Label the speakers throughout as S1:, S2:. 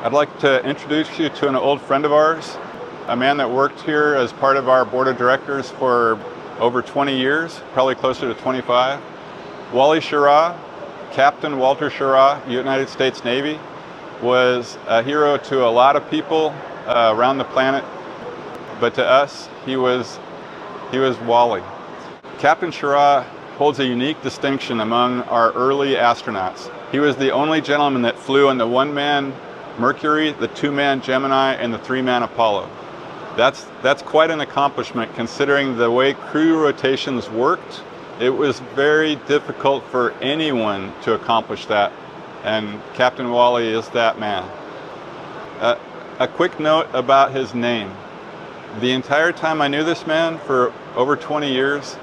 S1: I'd like to introduce you to an old friend of ours, a man that worked here as part of our board of directors for over 20 years, probably closer to 25. Wally Schirra, Captain Walter Schirra, United States Navy, was a hero to a lot of people around the planet, but to us, he was Wally. Captain Schirra holds a unique distinction among our early astronauts. He was the only gentleman that flew in the one-man Mercury, the two-man Gemini, and the three-man Apollo. That's quite an accomplishment considering the way crew rotations worked. It was very difficult for anyone to accomplish that, and Captain Wally is that man. A quick note about his name. The entire time I knew this man, for over 20 years,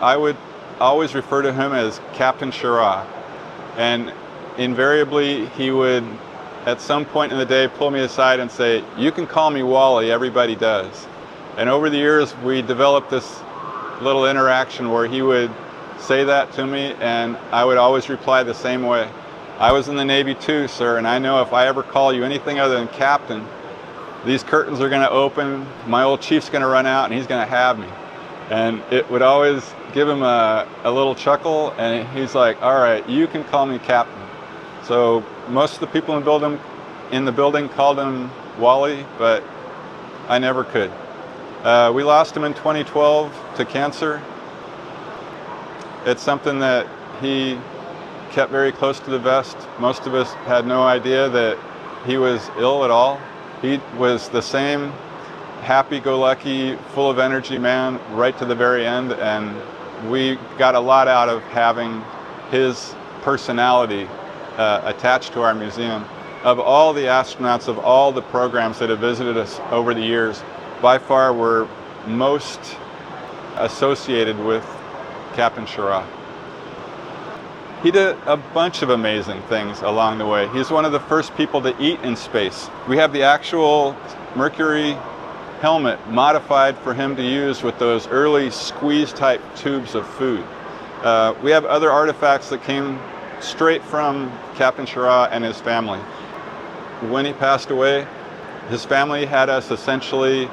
S1: I would always refer to him as Captain Schirra, and invariably he would at some point in the day pull me aside and say, "You can call me Wally, everybody does." And over the years we developed this little interaction where he would say that to me and I would always reply the same way. "I was in the Navy too, sir, and I know if I ever call you anything other than Captain, these curtains are going to open, my old chief's going to run out, and he's going to have me." And it would always give him a little chuckle, and he's like, "All right, you can call me Captain." So most of the people in the building called him Wally, but I never could. We lost him in 2012 to cancer. It's something that he kept very close to the vest. Most of us had no idea that he was ill at all. He was the same happy-go-lucky, full of energy man right to the very end, and we got a lot out of having his personality attached to our museum. Of all the astronauts, of all the programs that have visited us over the years, by far we're most associated with Captain Schirra. He did a bunch of amazing things along the way. He's one of the first people to eat in space. We have the actual Mercury helmet modified for him to use with those early squeeze-type tubes of food. We have other artifacts that came straight from Captain Schirra and his family. When he passed away, his family had us essentially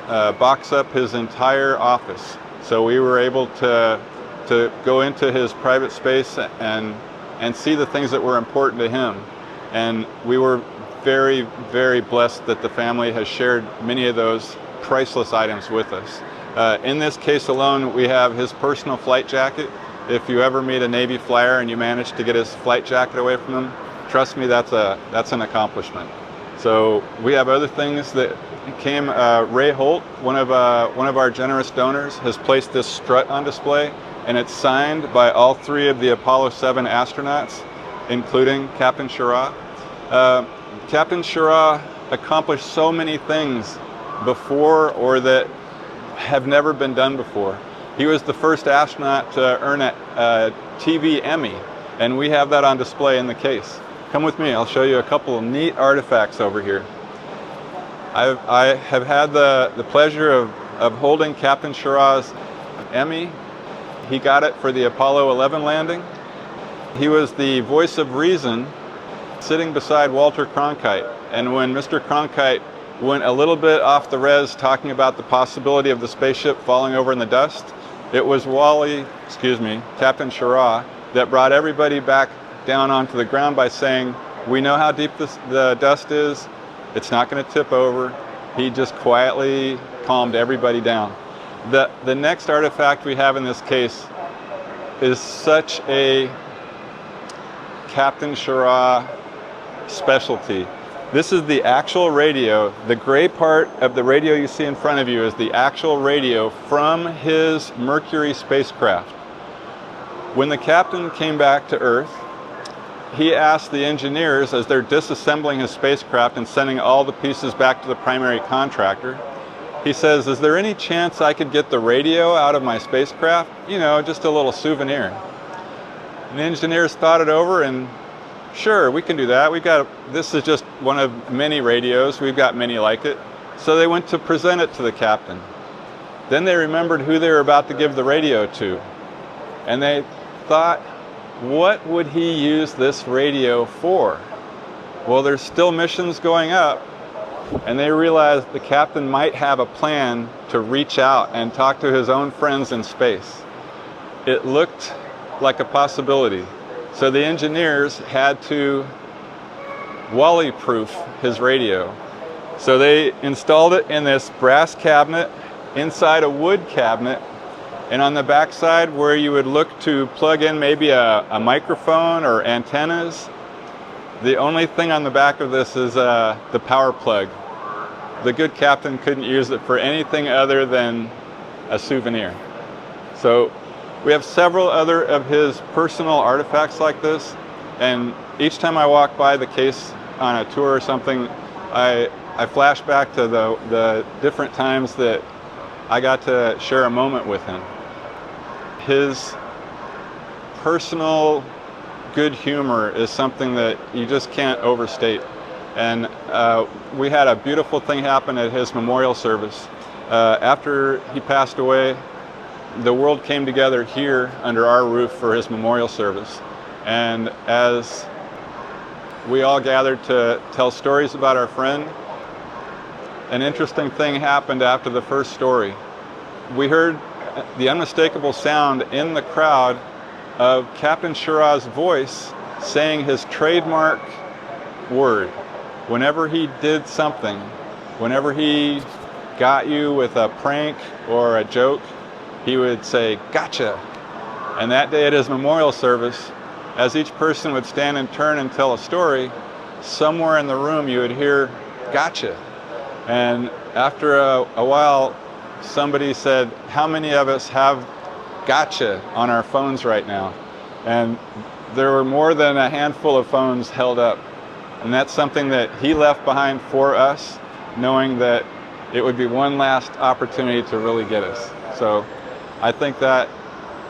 S1: box up his entire office. So we were able to go into his private space and see the things that were important to him. And we were very, very blessed that the family has shared many of those priceless items with us. In this case alone, we have his personal flight jacket. If you ever meet a Navy flyer and you manage to get his flight jacket away from him, trust me, that's an accomplishment. So we have other things that came. Ray Holt, one of our generous donors, has placed this strut on display, and it's signed by all three of the Apollo 7 astronauts, including Captain Schirra. Captain Schirra accomplished so many things before or that have never been done before. He was the first astronaut to earn a TV Emmy, and we have that on display in the case. Come with me, I'll show you a couple of neat artifacts over here. I have had the pleasure of holding Captain Schirra's Emmy. He got it for the Apollo 11 landing. He was the voice of reason sitting beside Walter Cronkite. And when Mr. Cronkite went a little bit off the res talking about the possibility of the spaceship falling over in the dust, it was Captain Schirra, that brought everybody back down onto the ground by saying, "We know how deep the dust is. It's not going to tip over." He just quietly calmed everybody down. The next artifact we have in this case is such a Captain Schirra specialty. This is the actual radio. The gray part of the radio you see in front of you is the actual radio from his Mercury spacecraft. When the captain came back to Earth, he asked the engineers, as they're disassembling his spacecraft and sending all the pieces back to the primary contractor, he says, "Is there any chance I could get the radio out of my spacecraft? You know, just a little souvenir." And the engineers thought it over and, "Sure, we can do that. This is just one of many radios. We've got many like it." So they went to present it to the captain. Then they remembered who they were about to give the radio to. And they thought, what would he use this radio for? Well, there's still missions going up, and they realized the captain might have a plan to reach out and talk to his own friends in space. It looked like a possibility. So the engineers had to Wally-proof his radio. So they installed it in this brass cabinet inside a wood cabinet, and on the back side where you would look to plug in maybe a microphone or antennas, the only thing on the back of this is the power plug. The good captain couldn't use it for anything other than a souvenir. So we have several other of his personal artifacts like this, and each time I walk by the case on a tour or something, I flash back to the different times that I got to share a moment with him. His personal good humor is something that you just can't overstate. And we had a beautiful thing happen at his memorial service. After he passed away, the world came together here under our roof for his memorial service. And as we all gathered to tell stories about our friend, an interesting thing happened after the first story. We heard the unmistakable sound in the crowd of Captain Schirra's voice saying his trademark word. Whenever he did something, whenever he got you with a prank or a joke, he would say, "Gotcha." And that day at his memorial service, as each person would stand in turn and tell a story, somewhere in the room you would hear, "Gotcha." And after a while, somebody said, "How many of us have gotcha on our phones right now?" And there were more than a handful of phones held up. And that's something that he left behind for us, knowing that it would be one last opportunity to really get us. So I think that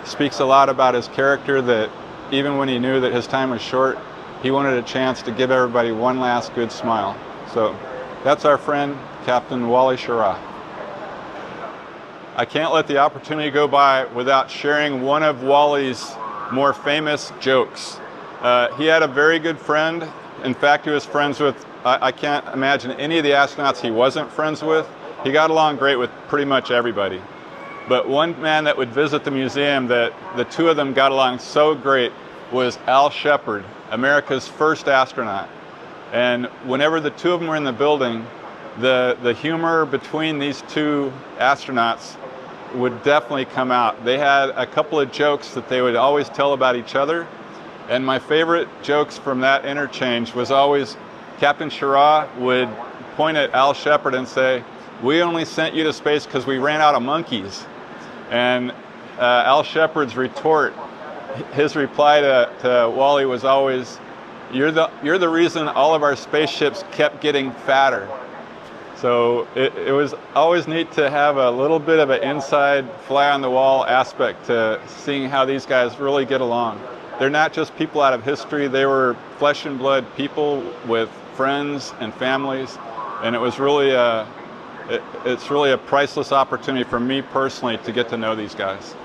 S1: speaks a lot about his character, that even when he knew that his time was short, he wanted a chance to give everybody one last good smile. So that's our friend, Captain Wally Schirra. I can't let the opportunity go by without sharing one of Wally's more famous jokes. He had a very good friend. In fact, he was friends with, I can't imagine any of the astronauts he wasn't friends with. He got along great with pretty much everybody. But one man that would visit the museum that the two of them got along so great was Al Shepard, America's first astronaut. And whenever the two of them were in the building, the humor between these two astronauts would definitely come out. They had a couple of jokes that they would always tell about each other. And my favorite jokes from that interchange was always Captain Schirra would point at Al Shepard and say, "We only sent you to space because we ran out of monkeys." And Al Shepard's retort, his reply to Wally was always, you're the reason all of our spaceships kept getting fatter." So it was always neat to have a little bit of an inside fly-on-the-wall aspect to seeing how these guys really get along. They're not just people out of history, they were flesh and blood people with friends and families, and it was really it's really a priceless opportunity for me personally to get to know these guys.